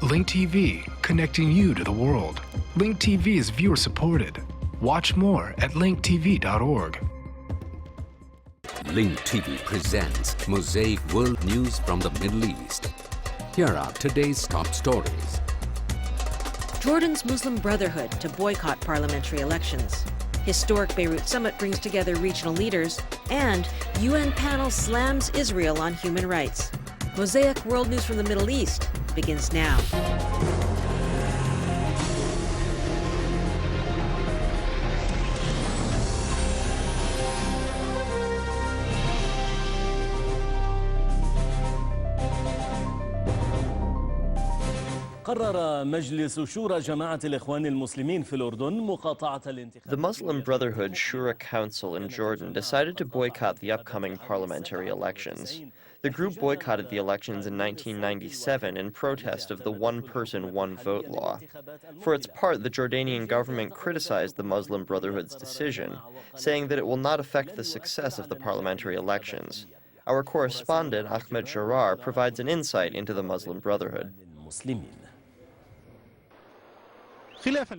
Link TV, connecting you to the world. Link TV is viewer supported. Watch more at linktv.org. Link TV presents Mosaic World News from the Middle East. Here are today's top stories. Jordan's Muslim Brotherhood to boycott parliamentary elections. Historic Beirut Summit brings together regional leaders, and UN panel slams Israel on human rights. Mosaic World News from the Middle East begins now. قرر مجلس شورى جماعة الإخوان المسلمين في الأردن مقاطعة الانتخابات. The Muslim Brotherhood Shura Council in Jordan decided to boycott the upcoming parliamentary elections. The group boycotted the elections in 1997 in protest of the one-person, one-vote law. For its part, the Jordanian government criticized the Muslim Brotherhood's decision, saying that it will not affect the success of the parliamentary elections. Our correspondent, Ahmed Jarrar, provides an insight into the Muslim Brotherhood.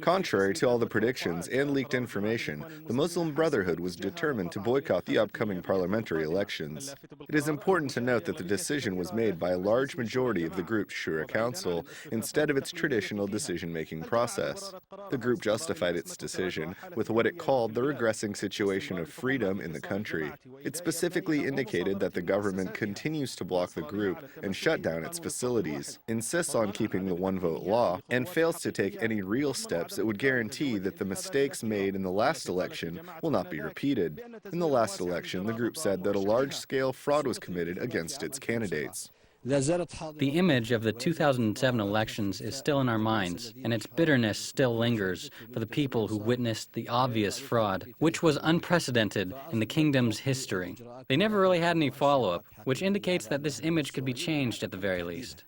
Contrary to all the predictions and leaked information, the Muslim Brotherhood was determined to boycott the upcoming parliamentary elections. It is important to note that the decision was made by a large majority of the group's Shura Council instead of its traditional decision-making process. The group justified its decision with what it called the regressing situation of freedom in the country. It specifically indicated that the government continues to block the group and shut down its facilities, insists on keeping the one-vote law, and fails to take any real steps that would guarantee that the mistakes made in the last election will not be repeated. In the last election, the group said that a large-scale fraud was committed against its candidates. The image of the 2007 elections is still in our minds, and its bitterness still lingers for the people who witnessed the obvious fraud, which was unprecedented in the kingdom's history. They never really had any follow-up, which indicates that this image could be changed at the very least.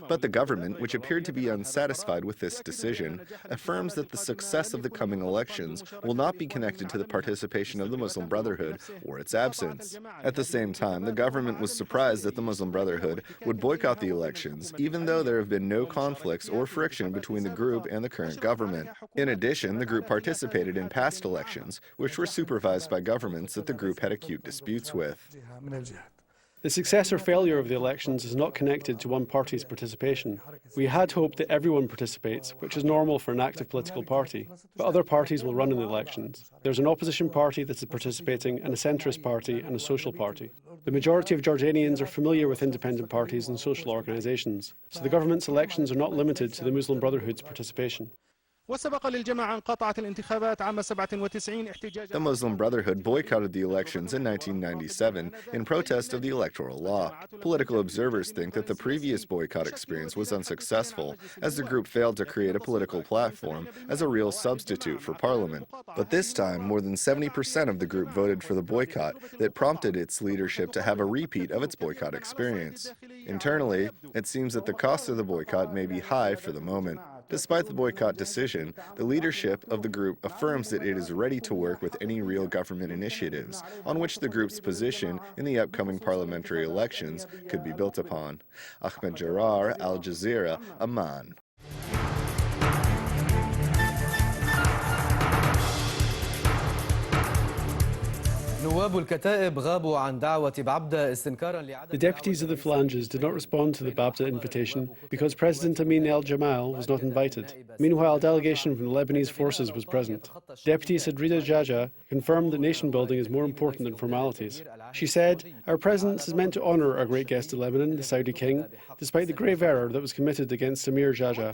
But the government, which appeared to be unsatisfied with this decision, affirms that the success of the coming elections will not be connected to the participation of the Muslim Brotherhood or its absence. At the same time, the government was surprised that the Muslim Brotherhood would boycott the elections, even though there have been no conflicts or friction between the group and the current government. In addition, the group participated in past elections, which were supervised by governments that the group had acute disputes with. The success or failure of the elections is not connected to one party's participation. We had hoped that everyone participates, which is normal for an active political party, but other parties will run in the elections. There's an opposition party that is participating, and a centrist party, and a social party. The majority of Jordanians are familiar with independent parties and social organizations, so the government's elections are not limited to the Muslim Brotherhood's participation. The Muslim Brotherhood boycotted the elections in 1997 in protest of the electoral law. Political observers think that the previous boycott experience was unsuccessful, as the group failed to create a political platform as a real substitute for parliament. But this time, more than 70% of the group voted for the boycott that prompted its leadership to have a repeat of its boycott experience. Internally, it seems that the cost of the boycott may be high for the moment. Despite the boycott decision, the leadership of the group affirms that it is ready to work with any real government initiatives on which the group's position in the upcoming parliamentary elections could be built upon. Ahmed Jarrar, Al Jazeera, Amman. The deputies of the phalanges did not respond to the Babda invitation because President Amin al-Jamal was not invited. Meanwhile, a delegation from the Lebanese forces was present. Deputy Sadrida Jaja confirmed that nation building is more important than formalities. She said, "Our presence is meant to honor our great guest of Lebanon, the Saudi king, despite the grave error that was committed against Amir Jaja."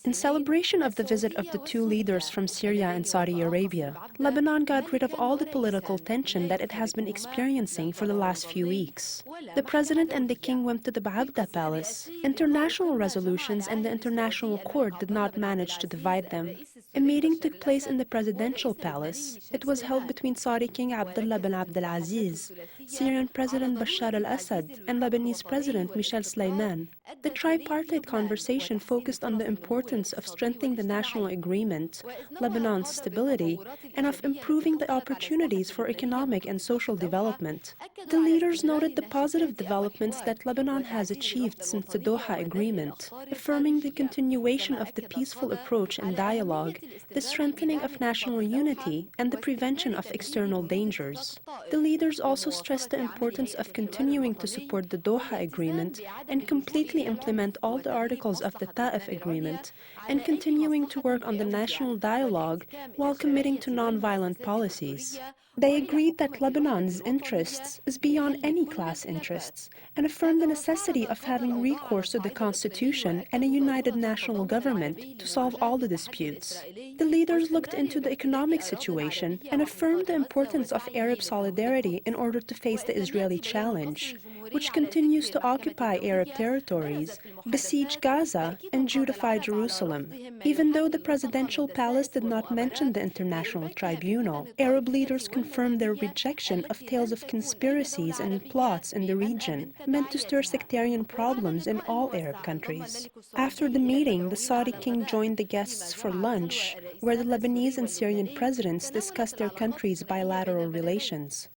In celebration of the visit of the two leaders from Syria and Saudi Arabia, Lebanon got rid of all the political tension that it has been experiencing for the last few weeks. The president and the king went to the Babda Palace. International resolutions and the international court did not manage to divide them. A meeting took place in the presidential palace. It was held between Saudi King Abdullah bin Abdulaziz, Syrian President Bashar al-Assad, and Lebanese President Michel Sleiman. The tripartite conversation focused on the importance of strengthening the national agreement, Lebanon's stability, and of improving the opportunities for economic and social development. The leaders noted the positive developments that Lebanon has achieved since the Doha Agreement, affirming the continuation of the peaceful approach and dialogue, the strengthening of national unity, and the prevention of external dangers. The leaders also stressed the importance of continuing to support the Doha Agreement and completely implement all the articles of the Ta'if Agreement, and continuing to work on the national dialogue while committing to nonviolent policies. They agreed that Lebanon's interests is beyond any class interests and affirmed the necessity of having recourse to the constitution and a united national government to solve all the disputes. The leaders looked into the economic situation and affirmed the importance of Arab solidarity in order to face the Israeli challenge, which continues to occupy Arab territories, besiege Gaza, and Judify Jerusalem. Even though the presidential palace did not mention the International Tribunal, Arab leaders confirmed their rejection of tales of conspiracies and plots in the region, meant to stir sectarian problems in all Arab countries. After the meeting, the Saudi king joined the guests for lunch, where the Lebanese and Syrian presidents discussed their countries' bilateral relations.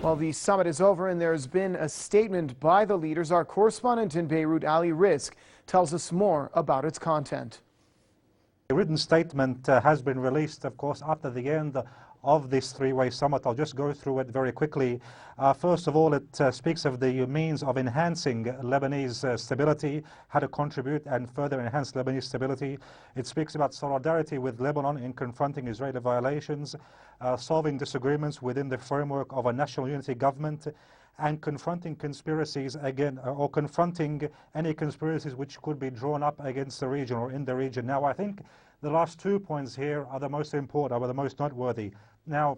Well, the summit is over and there's been a statement by the leaders. Our correspondent in Beirut, Ali Rizk, tells us more about its content. A written statement has been released, of course, after the end of this three-way summit. I'll just go through it very quickly. First of all, it speaks of the means of enhancing Lebanese stability, how to contribute and further enhance Lebanese stability. It speaks about solidarity with Lebanon in confronting Israeli violations, solving disagreements within the framework of a national unity government, and confronting conspiracies again, or confronting any conspiracies which could be drawn up against the region or in the region. Now, I think the last 2 points here are the most important, are the most noteworthy. Now,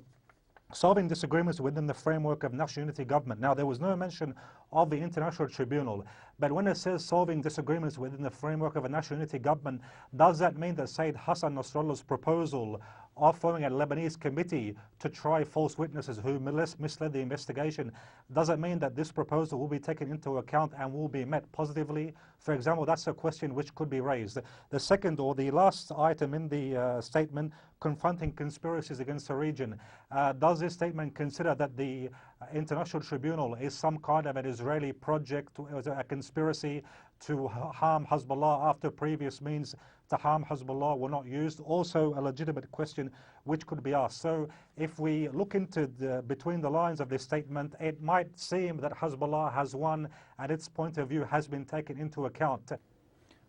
solving disagreements within the framework of national unity government. Now, there was no mention of the International Tribunal, but when it says solving disagreements within the framework of a national unity government, does that mean that Sayyid Hassan Nasrallah's proposal of forming a Lebanese committee to try false witnesses who misled the investigation, does it mean that this proposal will be taken into account and will be met positively? For example, that's a question which could be raised. The second or the last item in the statement, confronting conspiracies against the region. Does this statement consider that the International Tribunal is some kind of an Israeli project, a conspiracy to harm Hezbollah after previous means to harm Hezbollah were not used? Also a legitimate question which could be asked. So if we look into between the lines of this statement, it might seem that Hezbollah has won and its point of view has been taken into account.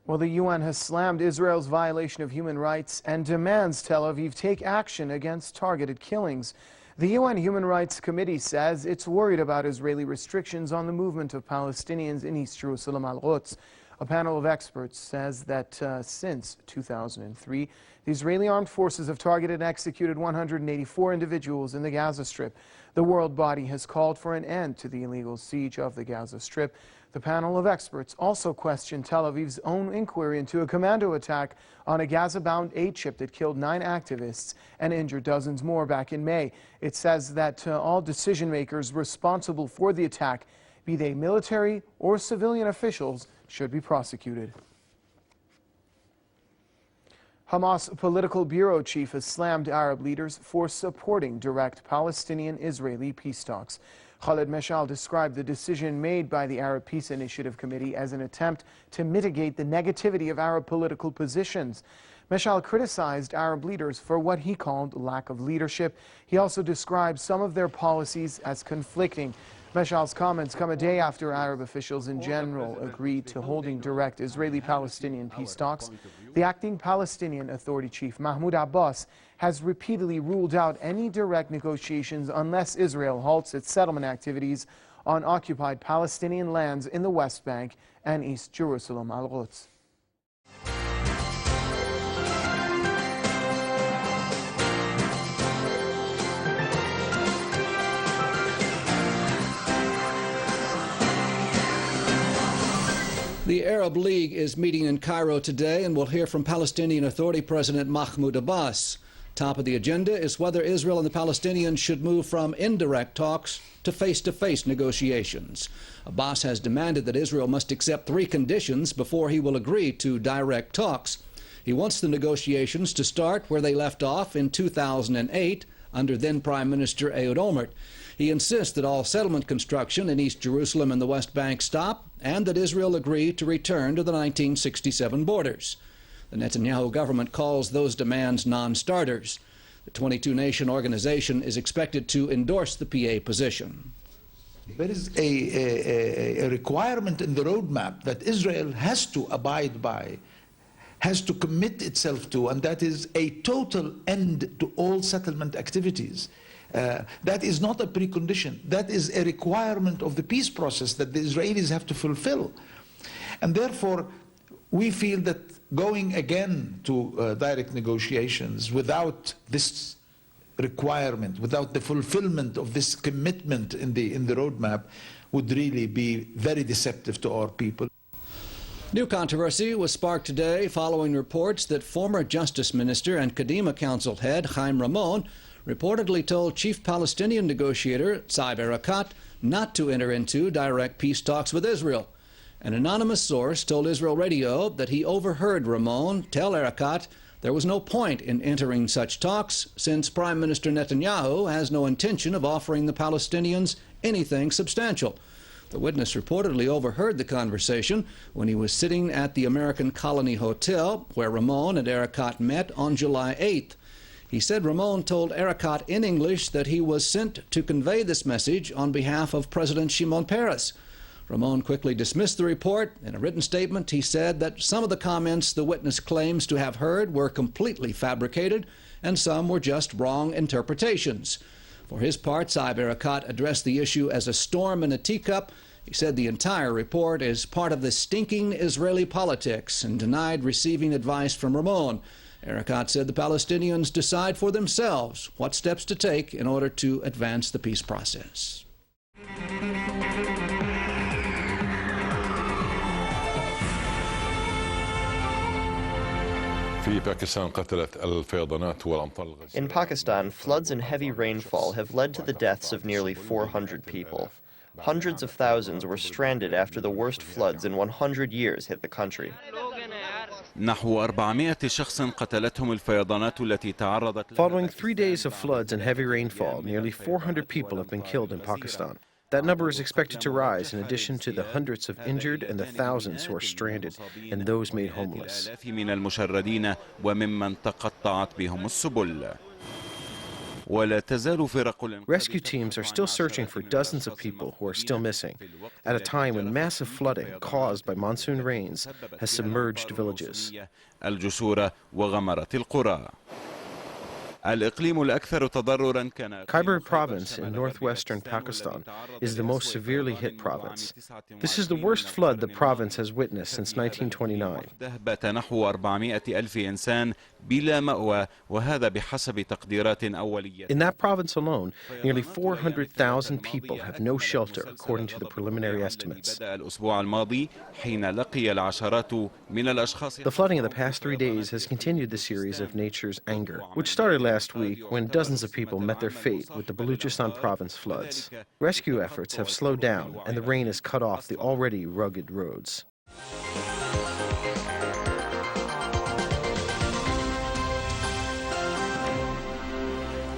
Well, the UN has slammed Israel's violation of human rights and demands Tel Aviv take action against targeted killings. The UN Human Rights Committee says it's worried about Israeli restrictions on the movement of Palestinians in East Jerusalem al-Quds. A panel of experts says that since 2003, the Israeli armed forces have targeted and executed 184 individuals in the Gaza Strip. The world body has called for an end to the illegal siege of the Gaza Strip. The panel of experts also questioned Tel Aviv's own inquiry into a commando attack on a Gaza-bound aid ship that killed 9 activists and injured dozens more back in May. It says that all decision makers responsible for the attack, be they military or civilian officials, should be prosecuted. Hamas political bureau chief has slammed Arab leaders for supporting direct Palestinian-Israeli peace talks. Khaled Meshal described the decision made by the Arab Peace Initiative Committee as an attempt to mitigate the negativity of Arab political positions. Meshal criticized Arab leaders for what he called lack of leadership. He also described some of their policies as conflicting. Meshal's comments come a day after Arab officials in general agreed to holding direct Israeli-Palestinian peace talks. The acting Palestinian Authority chief, Mahmoud Abbas, has repeatedly ruled out any direct negotiations unless Israel halts its settlement activities on occupied Palestinian lands in the West Bank and East Jerusalem al-Quds. The Arab League is meeting in Cairo today, and we'll hear from Palestinian Authority President Mahmoud Abbas. Top of the agenda is whether Israel and the Palestinians should move from indirect talks to face-to-face negotiations. Abbas has demanded that Israel must accept 3 conditions before he will agree to direct talks. He wants the negotiations to start where they left off in 2008 under then Prime Minister Ehud Olmert. He insists that all settlement construction in East Jerusalem and the West Bank stop, and that Israel agree to return to the 1967 borders. The Netanyahu government calls those demands non-starters. The 22-nation organization is expected to endorse the PA position. There is a requirement in the roadmap that Israel has to abide by, has to commit itself to, and that is a total end to all settlement activities. That is not a precondition. That is a requirement of the peace process that the Israelis have to fulfill. And therefore, we feel that going again to direct negotiations without this requirement, without the fulfillment of this commitment in the roadmap, would really be very deceptive to our people. New controversy was sparked today following reports that former Justice Minister and Kadima Council head Chaim Ramon reportedly told chief Palestinian negotiator Saeb Erekat not to enter into direct peace talks with Israel. An anonymous source told Israel Radio that he overheard Ramon tell Erekat there was no point in entering such talks since Prime Minister Netanyahu has no intention of offering the Palestinians anything substantial. The witness reportedly overheard the conversation when he was sitting at the American Colony Hotel where Ramon and Erekat met on July 8th. He said Ramon told Erekat in English that he was sent to convey this message on behalf of President Shimon Peres. Ramon quickly dismissed the report. In a written statement, he said that some of the comments the witness claims to have heard were completely fabricated and some were just wrong interpretations. For his part, Saeb Erekat addressed the issue as a storm in a teacup. He said the entire report is part of the stinking Israeli politics and denied receiving advice from Ramon. Erekat said the Palestinians decide for themselves what steps to take in order to advance the peace process. In Pakistan, floods and heavy rainfall have led to the deaths of nearly 400 people. Hundreds of thousands were stranded after the worst floods in 100 years hit the country. Following 3 days of floods and heavy rainfall, nearly 400 people have been killed in Pakistan. That number is expected to rise in addition to the hundreds of injured and the thousands who are stranded and those made homeless. Rescue teams are still searching for dozens of people who are still missing, at a time when massive flooding caused by monsoon rains has submerged villages. Khyber province in northwestern Pakistan is the most severely hit province. This is the worst flood the province has witnessed since 1929. In that province alone, nearly 400,000 people have no shelter, according to the preliminary estimates. The flooding of the past 3 days has continued the series of nature's anger, which started last week when dozens of people met their fate with the Baluchistan province floods. Rescue efforts have slowed down and the rain has cut off the already rugged roads.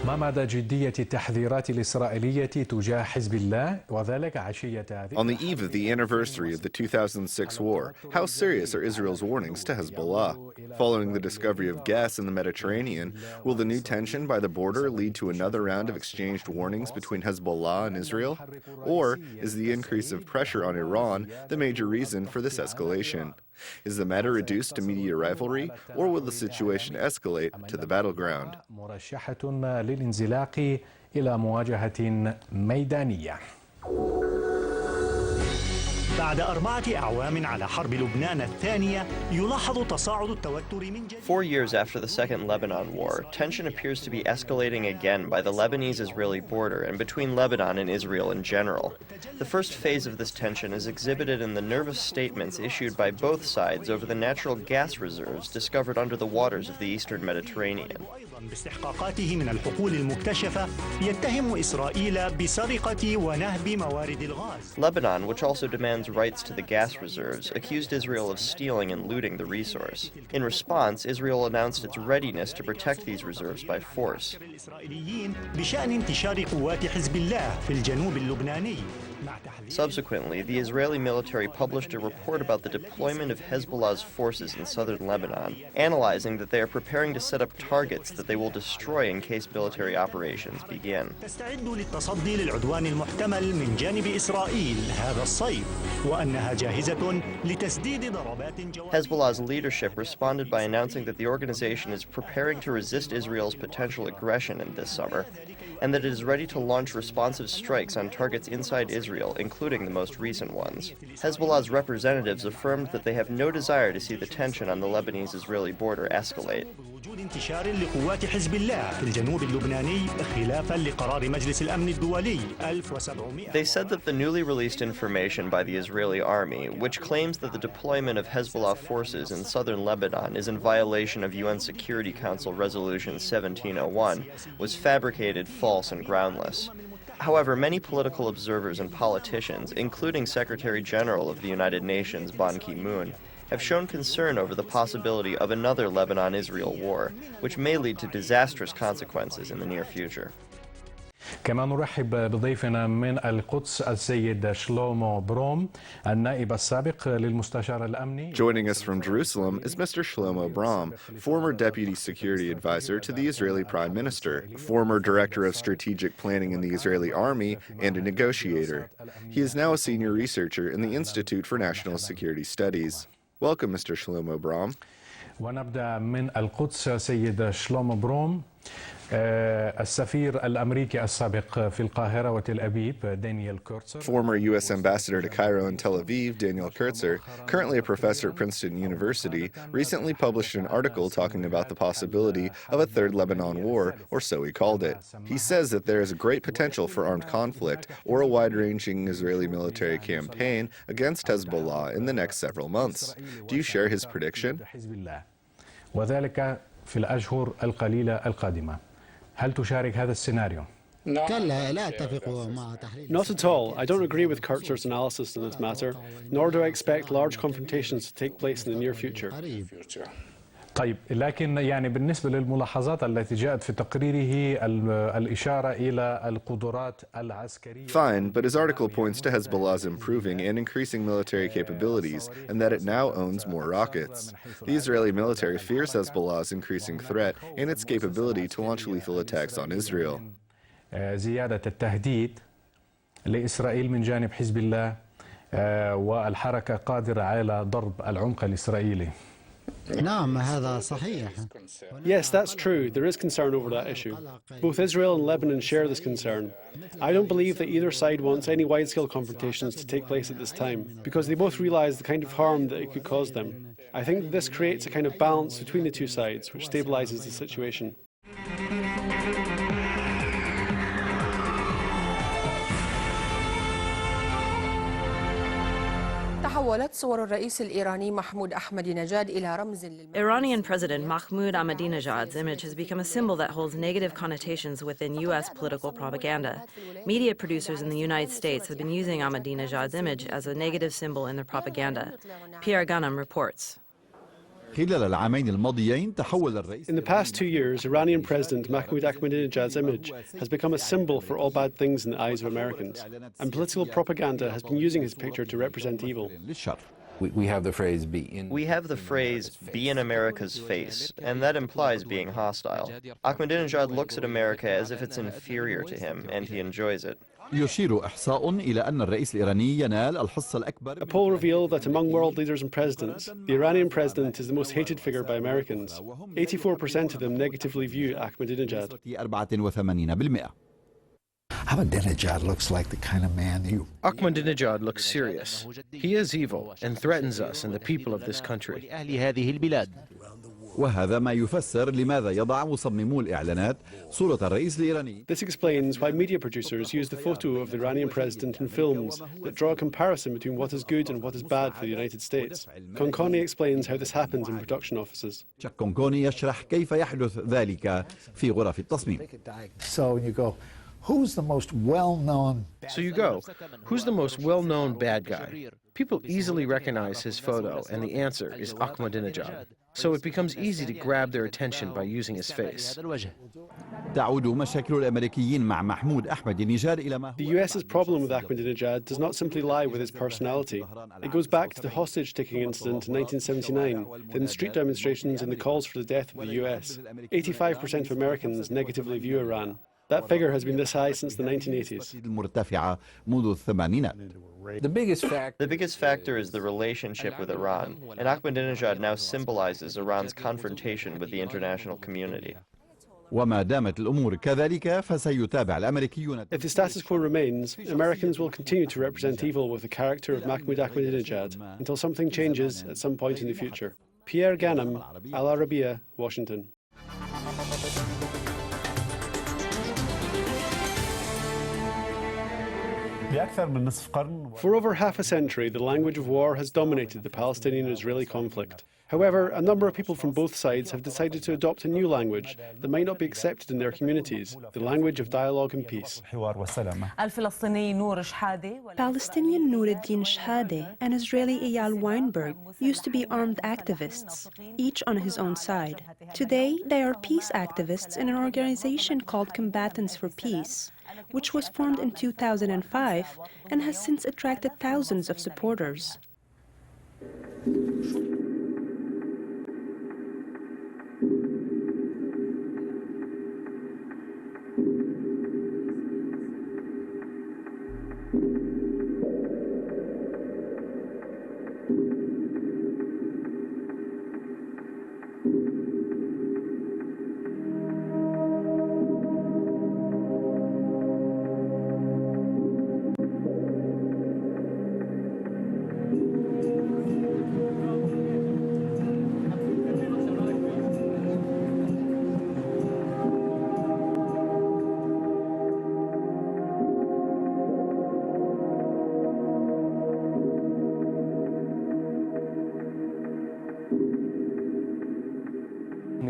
ما مدى جدية التحذيرات الإسرائيلية تجاه حزب الله وذلك عشية هذه. On the eve of the anniversary of the 2006 war, how serious are Israel's warnings to Hezbollah? Following the discovery of gas in the Mediterranean, will the new tension by the border lead to another round of exchanged warnings between Hezbollah and Israel? Or is the increase of pressure on Iran the major reason for this escalation? Is the matter reduced to media rivalry, or will the situation escalate to the battleground? مرشحة للانزلاق إلى مواجهة ميدانية. بعد 4 أعوام على حرب لبنان الثانية يلاحظ تصاعد التوتر من جديد. 4 years after the Second Lebanon War, tension appears to be escalating again by the Lebanese-Israeli border and between Lebanon and Israel in general. The first phase of this tension is exhibited in the nervous statements issued by both sides over the natural gas reserves discovered under the waters of the eastern Mediterranean. باستحقاقاته من الحقول المكتشفة يتهم إسرائيل بسرقة ونهب موارد الغاز. Lebanon, which also demands rights to the gas reserves, accused Israel of stealing and looting the resource. In response, Israel announced its readiness to protect these reserves by force. بشأن انتشار قوات حزب الله في الجنوب اللبناني. Subsequently, the Israeli military published a report about the deployment of Hezbollah's forces in southern Lebanon, analyzing that they are preparing to set up targets that they will destroy in case military operations begin. تستعد للتصدي للعدوان المحتمل من جانب إسرائيل هذا الصيف وأنها جاهزة لتسديد ضربات جوية. Hezbollah's leadership responded by announcing that the organization is preparing to resist Israel's potential aggression in this summer, and that it is ready to launch responsive strikes on targets inside Israel, including the most recent ones. Hezbollah's representatives affirmed that they have no desire to see the tension on the Lebanese-Israeli border escalate. وجود انتشار لقوات حزب الله في الجنوب اللبناني خلافا لقرار مجلس الأمن الدولي 1700. They said that the newly released information by the Israeli army, which claims that the deployment of Hezbollah forces in southern Lebanon is in violation of UN Security Council Resolution 1701, was fabricated, false, and groundless. However, many political observers and politicians, including Secretary General of the United Nations Ban Ki-moon, have shown concern over the possibility of another Lebanon-Israel war, which may lead to disastrous consequences in the near future. كما نرحب بضيفنا من القدس السيد شلومو بروم النائب السابق للمستشار الأمني. Joining us from Jerusalem is Mr. Shlomo Brom, former Deputy Security Advisor to the Israeli Prime Minister, former Director of Strategic Planning in the Israeli Army, and a negotiator. He is now a senior researcher in the Institute for National Security Studies. Welcome, Mr. Shlomo Brom. ونبدأ من القدس سيد شلومو بروم السفير الأمريكي السابق في القاهرة وتل أبيب دانيال كورتسر. Former U.S. Ambassador to Cairo and Tel Aviv, Daniel Kurtzer, currently a professor at Princeton University, recently published an article talking about the possibility of a third Lebanon war, or so he called it. He says that there is a great potential for armed conflict or a wide-ranging Israeli military campaign against Hezbollah in the next several months. Do you share his prediction? وذلك في الأشهر القليلة القادمة. هل تشارك هذا السيناريو؟ Not at all. I don't agree with Kurtzer's analysis on this matter, nor do I expect large confrontations to take place in the near future. طيب لكن يعني بالنسبة للملاحظات التي جاءت في تقريره الإشارة إلى القدرات العسكرية. Fine, but his article points to Hezbollah's improving and increasing military capabilities and that it now owns more rockets. The Israeli military fears Hezbollah's increasing threat and its capability to launch lethal attacks on Israel. زيادة التهديد لإسرائيل من جانب حزب الله والحركة قادرة على ضرب العمق الإسرائيلي. Yes, that's true. There is concern over that issue. Both Israel and Lebanon share this concern. I don't believe that either side wants any wide-scale confrontations to take place at this time, because they both realize the kind of harm that it could cause them. I think that this creates a kind of balance between the two sides, which stabilizes the situation. تحولت صور الرئيس الإيراني محمود أحمدينجاد إلى رمز Iranian President Mahmoud Ahmadinejad's image has become a symbol that holds negative connotations within U.S. political propaganda. Media producers in the United States have been using Ahmadinejad's image as a negative symbol in their propaganda. Pierre Gunham reports. In the past 2 years, Iranian President Mahmoud Ahmadinejad's image has become a symbol for all bad things in the eyes of Americans, and political propaganda has been using his picture to represent evil. We have the phrase be in America's face, and that implies being hostile. Ahmadinejad looks at America as if it's inferior to him, and he enjoys it. A poll revealed that among world leaders and presidents, the Iranian president is the most hated figure by Americans. 84% of them negatively view Ahmadinejad. Ahmadinejad looks like the kind of man you... Ahmadinejad looks serious. He is evil and threatens us and the people of this country. وهذا ما يفسر لماذا يضع مصممو الإعلانات صورة الرئيس الإيراني. This explains why media producers use the photo of the Iranian president in films that draw a comparison between what is good and what is bad for the United States. Konkoni explains how this happens in production offices. كونكوني يشرح كيف يحدث ذلك في غرف التصميم. So you go, who's the most well-known? So you go, who's the most well-known bad guy? People easily recognize his photo, and the answer is Ahmadinejad. So it becomes easy to grab their attention by using his face. تعود مشاكل الأمريكيين مع محمود أحمدينيجاد إلى ما هو. The US's problem with Ahmadinejad does not simply lie with his personality. It goes back to the hostage-taking incident in 1979, then the street demonstrations and the calls for the death of the US. 85% of Americans negatively view Iran. That figure has been this high since the 1980s. The biggest factor is the relationship with Iran, and Ahmadinejad now symbolizes Iran's confrontation with the international community. وما دامت الأمور كذلك فسيتابع الأمريكيون. If the status quo remains, Americans will continue to represent evil with the character of Mahmoud Ahmadinejad until something changes at some point in the future. Pierre Ganem, Al Arabiya, Washington. For over half a century, the language of war has dominated the Palestinian-Israeli conflict. However, a number of people from both sides have decided to adopt a new language that might not be accepted in their communities, the language of dialogue and peace. Palestinian Nuruddin Shahade and Israeli Eyal Weinberg used to be armed activists, each on his own side. Today, they are peace activists in an organization called Combatants for Peace, which was formed in 2005 and has since attracted thousands of supporters.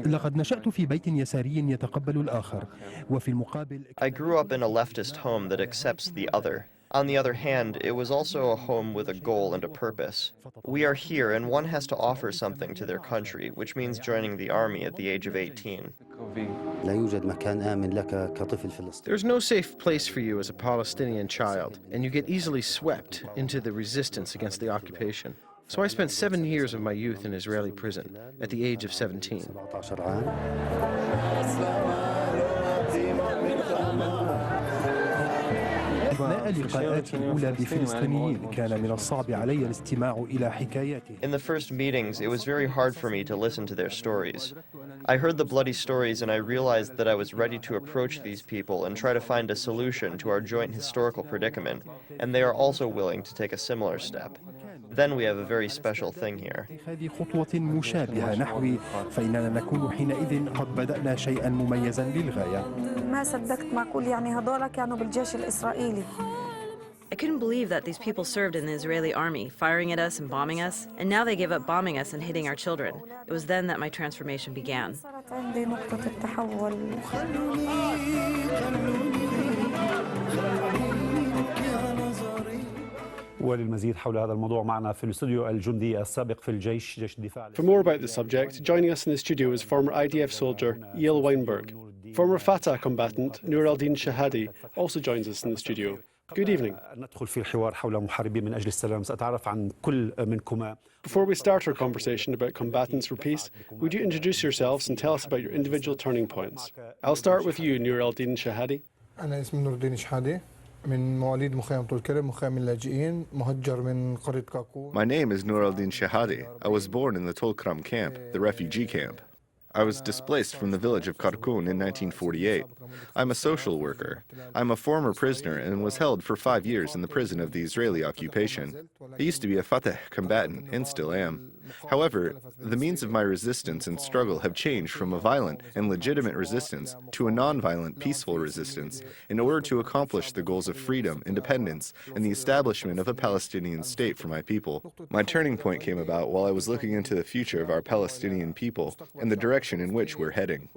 لقد نشأت في بيت يساري يتقبل الآخر وفي المقابل I grew up in a leftist home that accepts the other. On the other hand, it was also a home with a goal and a purpose. We are here and one has to offer something to their country, which means joining the army at the age of 18. There's no safe place for you as a Palestinian child, and you get easily swept into the resistance against the occupation. So I spent 7 years of my youth in Israeli prison at the age of 17. أثناء لقاءاتي الأولى بفلسطينيين كان من الصعب علي الاستماع إلى حكاياتهم. In the first meetings, it was very hard for me to listen to their stories. I heard the bloody stories and I realized that I was ready to approach these people and try to find a solution to our joint historical predicament, and they are also willing to take a similar step. Then we have a very special thing here. هذه خطوة مشابهة نحوي فإننا نكون حينئذ قد بدأنا شيئا مميزا للغاية. ما صدقت معقول يعني هذول كانوا بالجيش الإسرائيلي. I couldn't believe that these people served in the Israeli army, firing at us and bombing us, and now they gave up bombing us and hitting our children. It was then that my transformation began. وللمزيد حول هذا الموضوع معنا في الاستوديو الجندي السابق في الجيش جيش الدفاع. For more about the subject, joining us in the studio is former IDF soldier Eyal Weinberg. Former Fatah combatant Nur al-Din Shahadi also joins us in the studio. Good evening. ندخل في الحوار حول محاربين من أجل السلام. سأتعرف عن كل منكما. Before we start our conversation about Combatants for Peace, would you introduce yourselves and tell us about your individual turning points? I'll start with you, Nur al-Din Shahadi. أنا اسمي نور الدين شحادي. من مواليد مخيم طول كرم مخيم اللاجئين مهجر من قرية كاكو. My name is Nur al-Din Shahadi. I was born in the Tulkram camp, the refugee camp. I was displaced from the village of Khartoum in 1948. I'm a social worker. I'm a former prisoner and was held for 5 years in the prison of the Israeli occupation. I used to be a Fatah combatant and still am. However, the means of my resistance and struggle have changed from a violent and legitimate resistance to a non-violent, peaceful resistance in order to accomplish the goals of freedom, independence, and the establishment of a Palestinian state for my people. My turning point came about while I was looking into the future of our Palestinian people and the direction in which we're heading.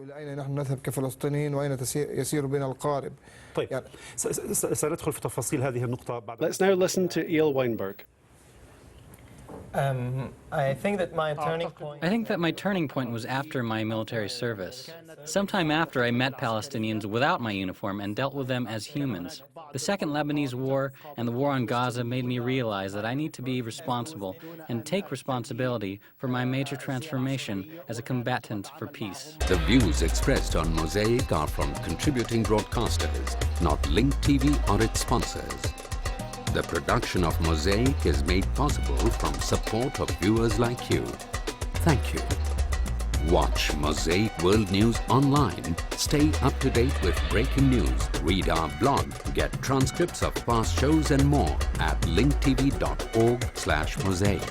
Let's now listen to Eel Weinberg. I think that my turning point was after my military service. Sometime after, I met Palestinians without my uniform and dealt with them as humans. The Second Lebanese War and the war on Gaza made me realize that I need to be responsible and take responsibility for my major transformation as a combatant for peace. The views expressed on Mosaic are from contributing broadcasters, not Link TV or its sponsors. The production of Mosaic is made possible from support of viewers like you. Thank you. Watch Mosaic World News online. Stay up to date with breaking news. Read our blog. Get transcripts of past shows and more at linktv.org/mosaic.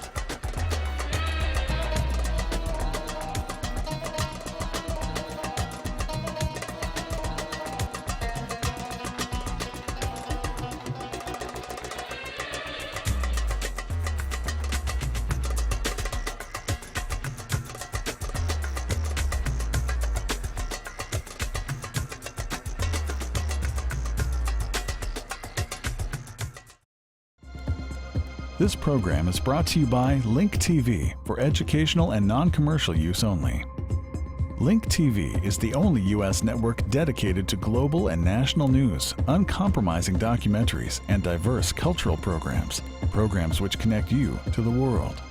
This program is brought to you by Link TV for educational and non-commercial use only. Link TV is the only U.S. network dedicated to global and national news, uncompromising documentaries, and diverse cultural programs, programs which connect you to the world.